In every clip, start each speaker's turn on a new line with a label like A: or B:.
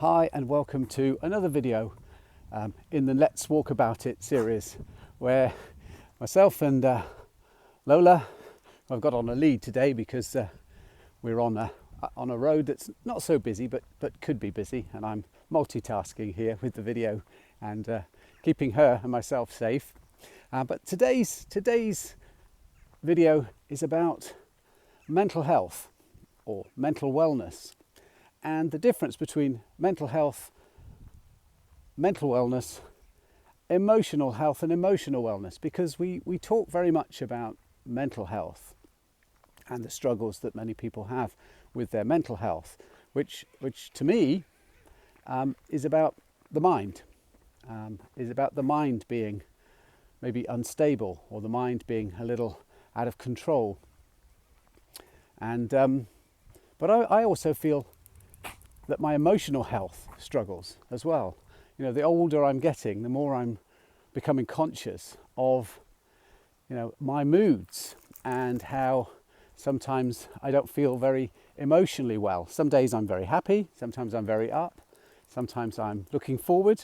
A: Hi and welcome to another video in the Let's Walk About It series, where myself and Lola, who I've got on a lead today because we're on a road that's not so busy but could be busy, and I'm multitasking here with the video and keeping her and myself safe. But today's video is about mental health or mental wellness, and the difference between mental health, mental wellness, emotional health and emotional wellness, because we talk very much about mental health and the struggles that many people have with their mental health, which to me is about the mind, is about the mind being maybe unstable, or the mind being a little out of control. And but I also feel that my emotional health struggles as well. You know, the older I'm getting, the more I'm becoming conscious of, you know, my moods and how sometimes I don't feel very emotionally well. Some days I'm very happy, sometimes I'm very up, sometimes I'm looking forward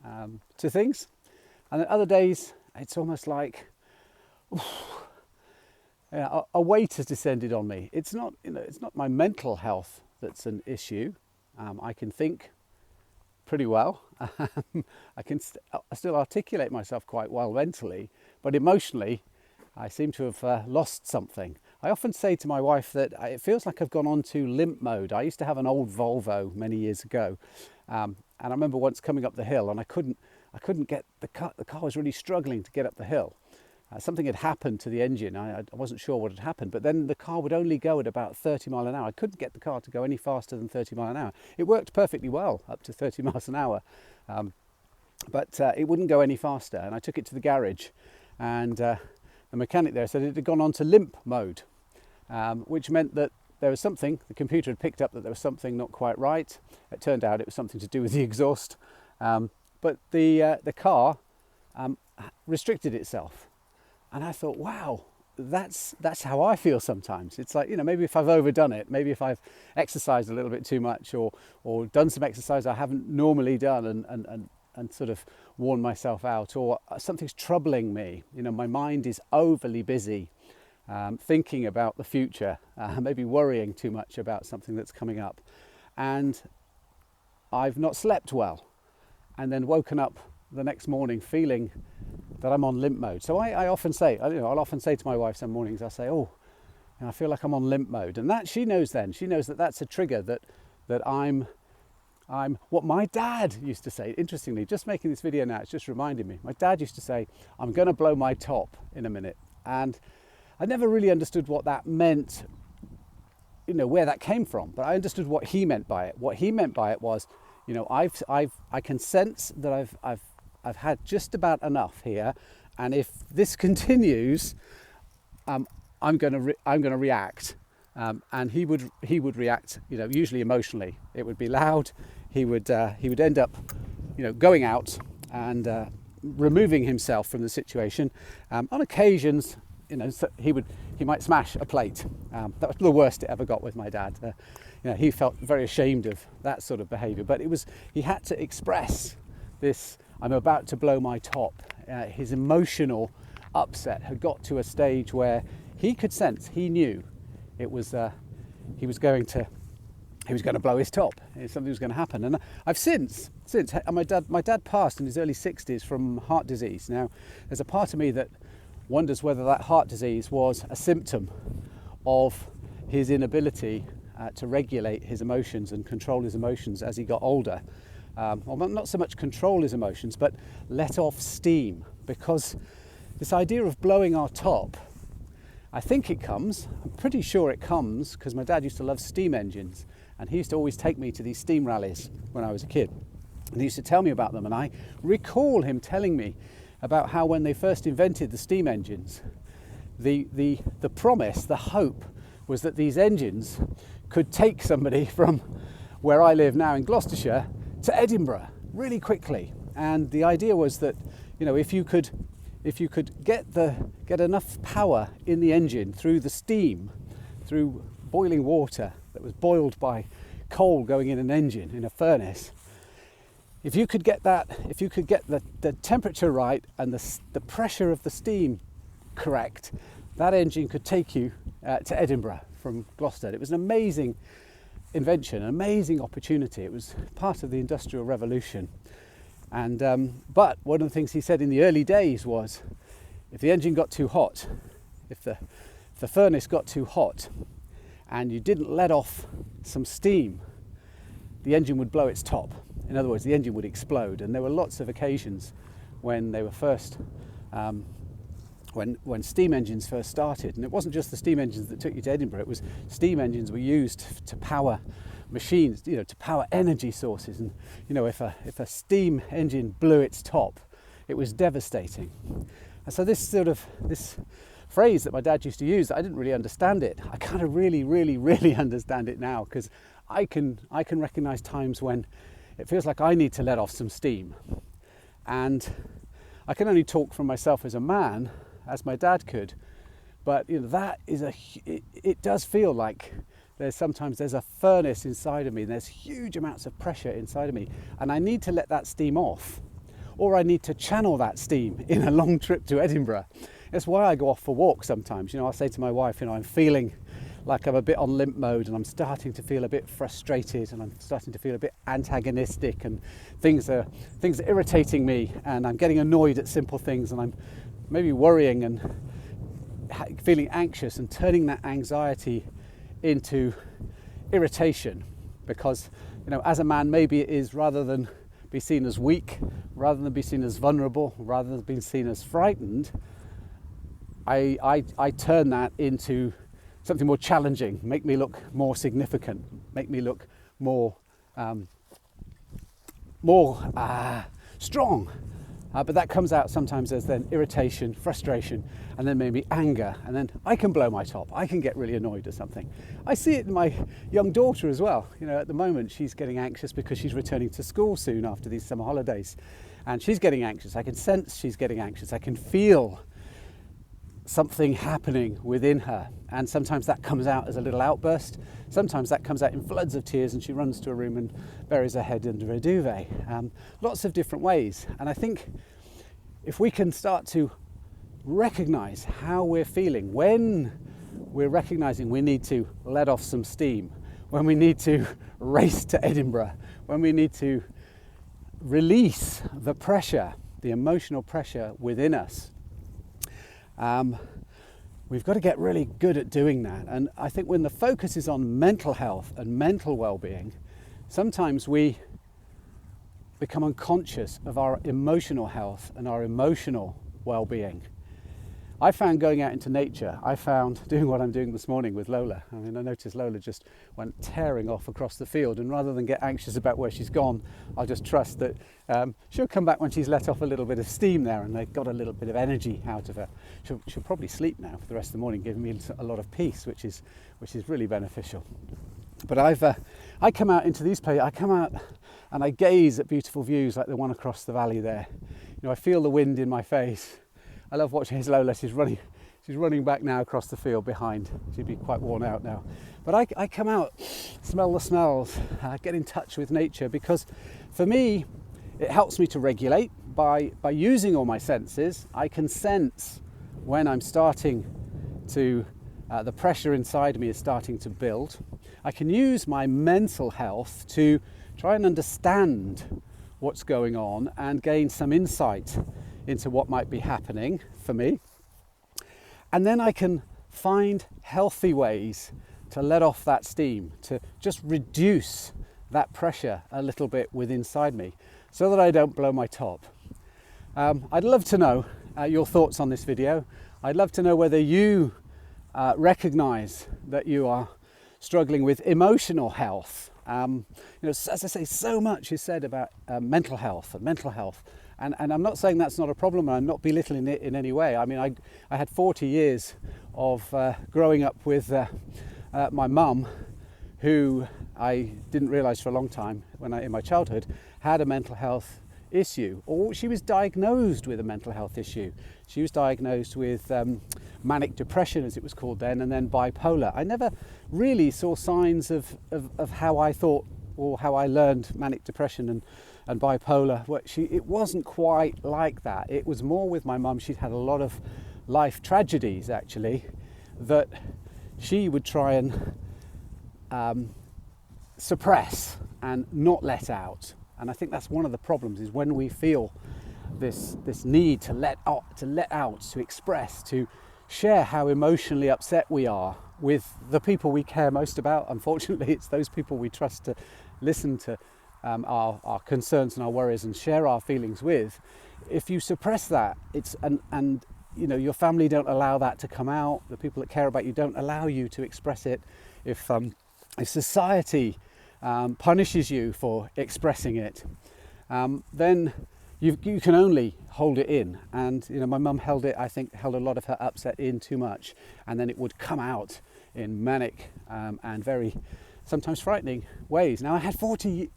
A: to things, and then other days it's almost like a weight has descended on me. It's not, you know, it's not my mental health that's an issue. I can think pretty well. I can still articulate myself quite well mentally, but emotionally I seem to have lost something. I often say to my wife that it feels like I've gone on to limp mode. I used to have an old Volvo many years ago, and I remember once coming up the hill and I couldn't get the car. The car was really struggling to get up the hill. Something had happened to the engine. I wasn't sure what had happened, but then the car would only go at about 30 miles an hour. I couldn't get the car to go any faster than 30 miles an hour. It worked perfectly well up to 30 miles an hour, but it wouldn't go any faster. And I took it to the garage, and the mechanic there said it had gone on to limp mode, which meant that there was something, the computer had picked up that there was something not quite right. It turned out it was something to do with the exhaust, but the car restricted itself. And I thought, wow, that's how I feel sometimes. It's like, you know, maybe if I've overdone it, maybe if I've exercised a little bit too much, or done some exercise I haven't normally done and sort of worn myself out, or something's troubling me. You know, my mind is overly busy thinking about the future, maybe worrying too much about something that's coming up. And I've not slept well, and then woken up the next morning feeling that I'm on limp mode. So I often say, you know, I'll often say to my wife some mornings, I say, oh, you know, I feel like I'm on limp mode. And that she knows that that's a trigger, that I'm what my dad used to say. Interestingly, just making this video now, it's just reminded me. My dad used to say, I'm going to blow my top in a minute. And I never really understood what that meant, you know, where that came from, but I understood what he meant by it. What he meant by it was, you know, I can sense that I've had just about enough here, and if this continues, I'm going to react, and he would react, you know, usually emotionally. It would be loud. He would end up, you know, going out and removing himself from the situation. On occasions, you know, he might smash a plate. That was the worst it ever got with my dad. You know, he felt very ashamed of that sort of behaviour, but he had to express this. I'm about to blow my top. His emotional upset had got to a stage where he could sense, he knew it was he was going to blow his top. Something was going to happen. And I've since my dad passed in his early 60s from heart disease. Now, there's a part of me that wonders whether that heart disease was a symptom of his inability to regulate his emotions and control his emotions as he got older. Well, not so much control his emotions, but let off steam, because this idea of blowing our top, I think I'm pretty sure it comes because my dad used to love steam engines, and he used to always take me to these steam rallies when I was a kid, and he used to tell me about them, and I recall him telling me about how when they first invented the steam engines, the promise, the hope was that these engines could take somebody from where I live now in Gloucestershire to Edinburgh really quickly. And the idea was that, you know, if you could get enough power in the engine through the steam, through boiling water that was boiled by coal going in an engine, in a furnace, if you could get the temperature right and the pressure of the steam correct, that engine could take you to Edinburgh from Gloucester. It was an amazing invention, an amazing opportunity. It was part of the Industrial Revolution. And but one of the things he said in the early days was, if the engine got too hot, if the furnace got too hot and you didn't let off some steam, the engine would blow its top. In other words, the engine would explode. And there were lots of occasions when they were first, when steam engines first started. And it wasn't just the steam engines that took you to Edinburgh, it was steam engines were used to power machines, to power energy sources. And, if a steam engine blew its top, it was devastating. And so this phrase that my dad used to use, I didn't really understand it. I kind of really, really, really understand it now, because I can recognize times when it feels like I need to let off some steam. And I can only talk from myself as a man, as my dad could, but that is it does feel like there's a furnace inside of me, and there's huge amounts of pressure inside of me, and I need to let that steam off, or I need to channel that steam in a long trip to Edinburgh. That's why I go off for walks sometimes. I'll say to my wife, I'm feeling like I'm a bit on limp mode, and I'm starting to feel a bit frustrated, and I'm starting to feel a bit antagonistic, and things are irritating me, and I'm getting annoyed at simple things, and I'm maybe worrying and feeling anxious, and turning that anxiety into irritation, because as a man, maybe it is, rather than be seen as weak, rather than be seen as vulnerable, rather than being seen as frightened, I turn that into something more challenging, make me look more significant, make me look more strong. But that comes out sometimes as then irritation, frustration, and then maybe anger, and then I can blow my top. I can get really annoyed at something. I see it in my young daughter as well. At the moment she's getting anxious because she's returning to school soon after these summer holidays, and she's getting anxious. I can sense she's getting anxious. I can feel something happening within her, and sometimes that comes out as a little outburst, sometimes that comes out in floods of tears, and she runs to a room and buries her head under a duvet. Lots of different ways. And I think if we can start to recognize how we're feeling, when we're recognizing we need to let off some steam, when we need to race to Edinburgh, when we need to release the pressure, the emotional pressure within us, we've got to get really good at doing that. And I think when the focus is on mental health and mental well-being, sometimes we become unconscious of our emotional health and our emotional well-being. I found going out into nature, I found doing what I'm doing this morning with Lola. I noticed Lola just went tearing off across the field, and rather than get anxious about where she's gone, I'll just trust that she'll come back when she's let off a little bit of steam there and they've got a little bit of energy out of her. She'll probably sleep now for the rest of the morning, giving me a lot of peace, which is really beneficial. But I come out into these places, I come out and I gaze at beautiful views like the one across the valley there. I feel the wind in my face. I love watching his Lola. She's running back now across the field behind. She'd be quite worn out now. But I come out, smell the smells, get in touch with nature, because for me, it helps me to regulate. By using all my senses, I can sense when I'm starting to, the pressure inside me is starting to build. I can use my mental health to try and understand what's going on and gain some insight into what might be happening for me. And then I can find healthy ways to let off that steam, to just reduce that pressure a little bit within inside me, so that I don't blow my top. I'd love to know your thoughts on this video. I'd love to know whether you recognize that you are struggling with emotional health. As I say, so much is said about mental health. And I'm not saying that's not a problem, and I'm not belittling it in any way. I had 40 years of growing up with my mum, who I didn't realise for a long time in my childhood had a mental health issue, or she was diagnosed with a mental health issue. She was diagnosed with manic depression, as it was called then, and then bipolar. I never really saw signs of how I thought, or how I learned manic depression and bipolar. It wasn't quite like that. It was more with my mum. She'd had a lot of life tragedies, actually, that she would try and suppress and not let out. And I think that's one of the problems, is when we feel this need to let out, to express, to share how emotionally upset we are with the people we care most about. Unfortunately, it's those people we trust to listen to our concerns and our worries and share our feelings with. If you suppress that, and you know, your family don't allow that to come out, the people that care about you don't allow you to express it, if society punishes you for expressing it, then you can only hold it in. And you know, my mum held a lot of her upset in too much, and then it would come out in manic and very sometimes frightening ways. Now, I had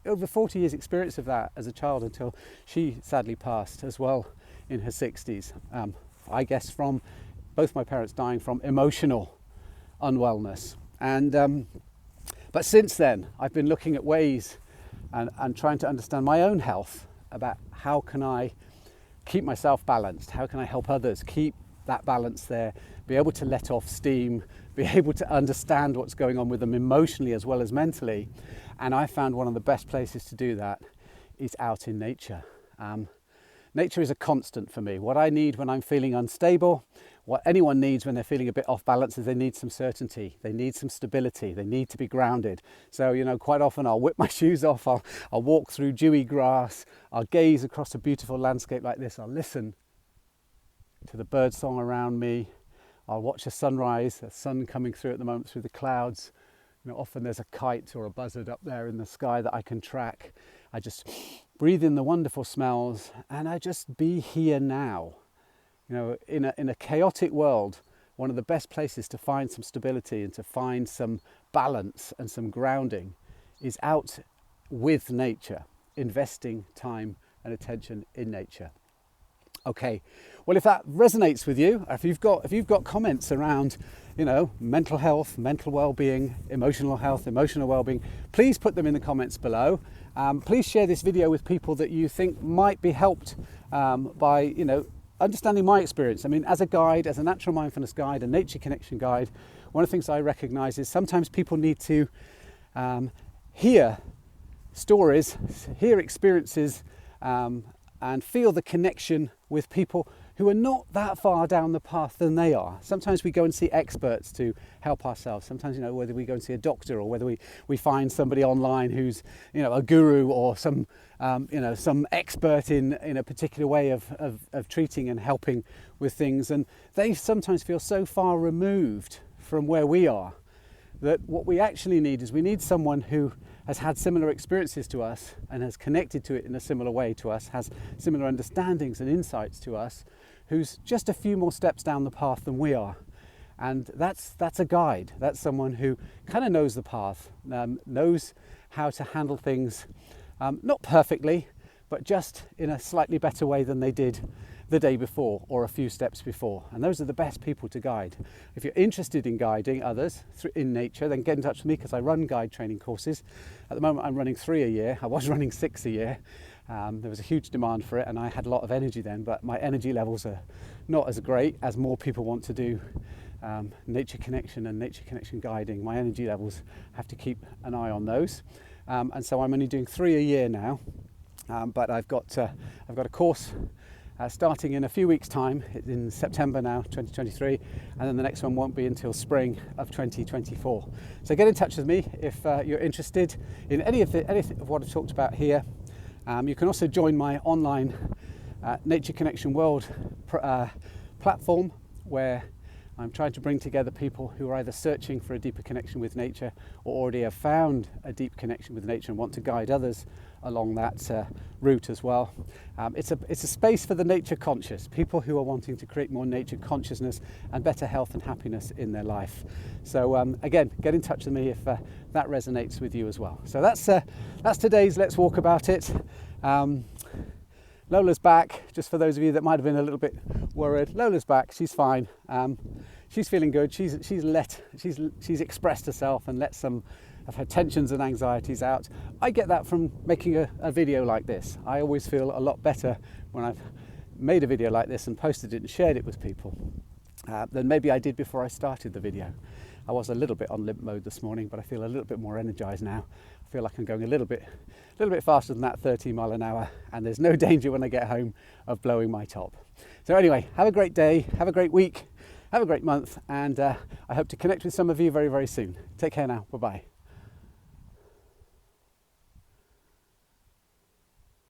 A: over 40 years experience of that as a child, until she sadly passed as well in her 60s. I guess from both my parents dying from emotional unwellness. And but since then, I've been looking at ways and trying to understand my own health, about how can I keep myself balanced, how can I help others keep that balance there, be able to let off steam, be able to understand what's going on with them emotionally as well as mentally. And I found one of the best places to do that is out in nature. Nature is a constant for me. What I need when I'm feeling unstable, what anyone needs when they're feeling a bit off balance, is they need some certainty, they need some stability, they need to be grounded. So, you know, quite often I'll whip my shoes off, I'll walk through dewy grass, I'll gaze across a beautiful landscape like this, I'll listen to the bird song around me, I'll watch a sunrise, the sun coming through at the moment through the clouds. You know, often there's a kite or a buzzard up there in the sky that I can track. I just breathe in the wonderful smells, and I just be here now. You know, in a chaotic world, one of the best places to find some stability and to find some balance and some grounding is out with nature, investing time and attention in nature. Okay, well, if that resonates with you, if you've got comments around, you know, mental health, mental well-being, emotional health, emotional well-being, please put them in the comments below. Please share this video with people that you think might be helped by, you know, understanding my experience. I mean, as a guide, as a natural mindfulness guide, a nature connection guide, one of the things I recognise is sometimes people need to hear stories, hear experiences, and feel the connection with people who are not that far down the path than they are. Sometimes we go and see experts to help ourselves. Sometimes, you know, whether we go and see a doctor, or whether we find somebody online who's, you know, a guru, or some some expert in a particular way of treating and helping with things. And they sometimes feel so far removed from where we are, that what we actually need is, we need someone who has had similar experiences to us and has connected to it in a similar way to us, has similar understandings and insights to us, who's just a few more steps down the path than we are. And that's a guide. That's someone who kind of knows the path, knows how to handle things, not perfectly, but just in a slightly better way than they did the day before or a few steps before. And those are the best people to guide. If you're interested in guiding others in nature, then get in touch with me, because I run guide training courses. At the moment I'm running 3 a year. I was running 6 a year. There was a huge demand for it, and I had a lot of energy then, but my energy levels are not as great as more people want to do nature connection and nature connection guiding. My energy levels have to keep an eye on those. And so I'm only doing 3 a year now, but I've got a course starting in a few weeks' time, in September now, 2023, and then the next one won't be until spring of 2024. So get in touch with me if you're interested in anything of what I've talked about here. You can also join my online Nature Connection World platform, where I'm trying to bring together people who are either searching for a deeper connection with nature, or already have found a deep connection with nature and want to guide others along that route as well. It's a space for the nature conscious, people who are wanting to create more nature consciousness and better health and happiness in their life. So again, get in touch with me if that resonates with you as well. So that's today's Let's Walk About It. Lola's back, just for those of you that might have been a little bit worried. Lola's back, she's fine. She's feeling good. She's expressed herself and let some of her tensions and anxieties out. I get that from making a video like this. I always feel a lot better when I've made a video like this and posted it and shared it with people than maybe I did before I started the video. I was a little bit on limp mode this morning, but I feel a little bit more energized now. I feel like I'm going a little bit faster than that 30 mile an hour, and there's no danger when I get home of blowing my top. So anyway, have a great day, have a great week, have a great month, and I hope to connect with some of you very, very soon. Take care now. Bye-bye.